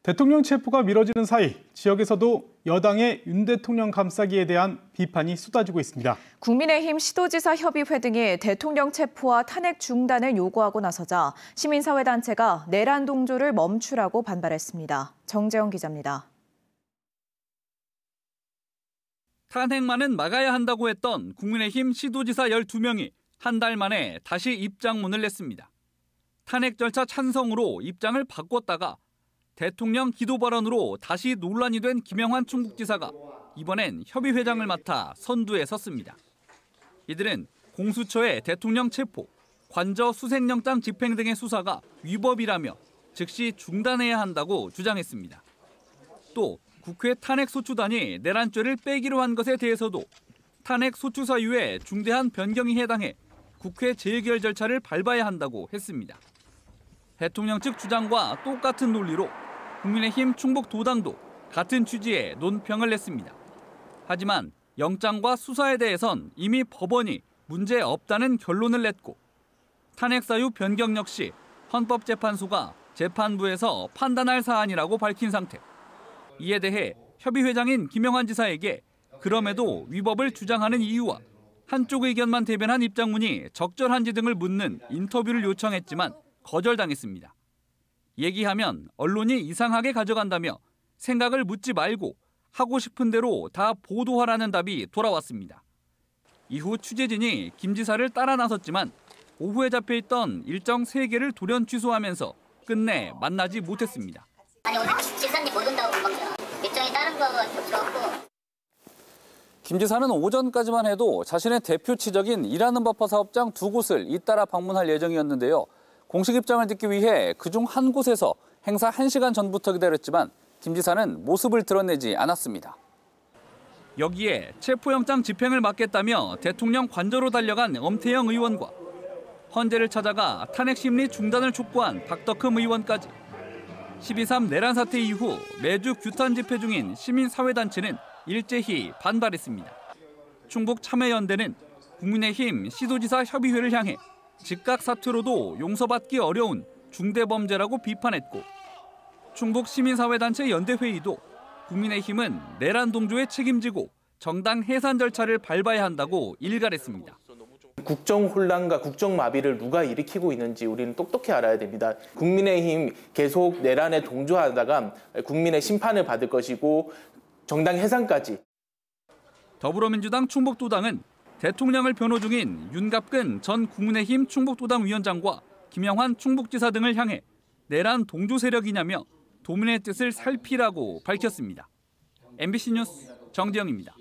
대통령 체포가 미뤄지는 사이 지역에서도 여당의 윤 대통령 감싸기에 대한 비판이 쏟아지고 있습니다. 국민의힘 시도지사 협의회 등이 대통령 체포와 탄핵 중단을 요구하고 나서자 시민사회단체가 내란 동조를 멈추라고 반발했습니다. 정재영 기자입니다. 탄핵만은 막아야 한다고 했던 국민의힘 시도지사 12명이 한 달 만에 다시 입장문을 냈습니다. 탄핵 절차 찬성으로 입장을 바꿨다가 대통령 기도 발언으로 다시 논란이 된 김영환 충북지사가 이번엔 협의회장을 맡아 선두에 섰습니다. 이들은 공수처의 대통령 체포, 관저 수색영장 집행 등의 수사가 위법이라며 즉시 중단해야 한다고 주장했습니다. 또 국회 탄핵소추단이 내란죄를 빼기로 한 것에 대해서도 탄핵소추 사유에 중대한 변경이 해당해 국회 재결 절차를 밟아야 한다고 했습니다. 대통령 측 주장과 똑같은 논리로 국민의힘 충북도당도 같은 취지의 논평을 냈습니다. 하지만 영장과 수사에 대해선 이미 법원이 문제 없다는 결론을 냈고 탄핵 사유 변경 역시 헌법재판소가 재판부에서 판단할 사안이라고 밝힌 상태. 이에 대해 협의회장인 김영환 지사에게 그럼에도 위법을 주장하는 이유와 한쪽 의견만 대변한 입장문이 적절한지 등을 묻는 인터뷰를 요청했지만 거절당했습니다. 얘기하면 언론이 이상하게 가져간다며 생각을 묻지 말고 하고 싶은 대로 다 보도하라는 답이 돌아왔습니다. 이후 취재진이 김 지사를 따라 나섰지만 오후에 잡혀있던 일정 3개를 돌연 취소하면서 끝내 만나지 못했습니다. 아니 오늘 지사님 못 온다고 금방 일정이 다른 거가 겹쳐갖고. 김 지사는 오전까지만 해도 자신의 대표 치적인 일하는 버퍼 사업장 2곳을 잇따라 방문할 예정이었는데요. 공식 입장을 듣기 위해 그중 한 곳에서 행사 1시간 전부터 기다렸지만 김 지사는 모습을 드러내지 않았습니다. 여기에 체포영장 집행을 막겠다며 대통령 관저로 달려간 엄태영 의원과 헌재를 찾아가 탄핵심리 중단을 촉구한 박덕흠 의원까지 12.3 내란 사태 이후 매주 규탄 집회 중인 시민사회단체는 일제히 반발했습니다. 충북참여연대는 국민의힘 시도지사 협의회를 향해 즉각 사퇴로도 용서받기 어려운 중대범죄라고 비판했고 충북시민사회단체 연대회의도 국민의힘은 내란 동조에 책임지고 정당 해산 절차를 밟아야 한다고 일갈했습니다. 국정 혼란과 국정 마비를 누가 일으키고 있는지 우리는 똑똑히 알아야 됩니다. 국민의힘 계속 내란에 동조하다가 국민의 심판을 받을 것이고 정당 해산까지. 더불어민주당 충북도당은 대통령을 변호 중인 윤갑근 전 국민의힘 충북도당 위원장과 김영환 충북지사 등을 향해 내란 동조 세력이냐며 도민의 뜻을 살피라고 밝혔습니다. MBC 뉴스 정재영입니다.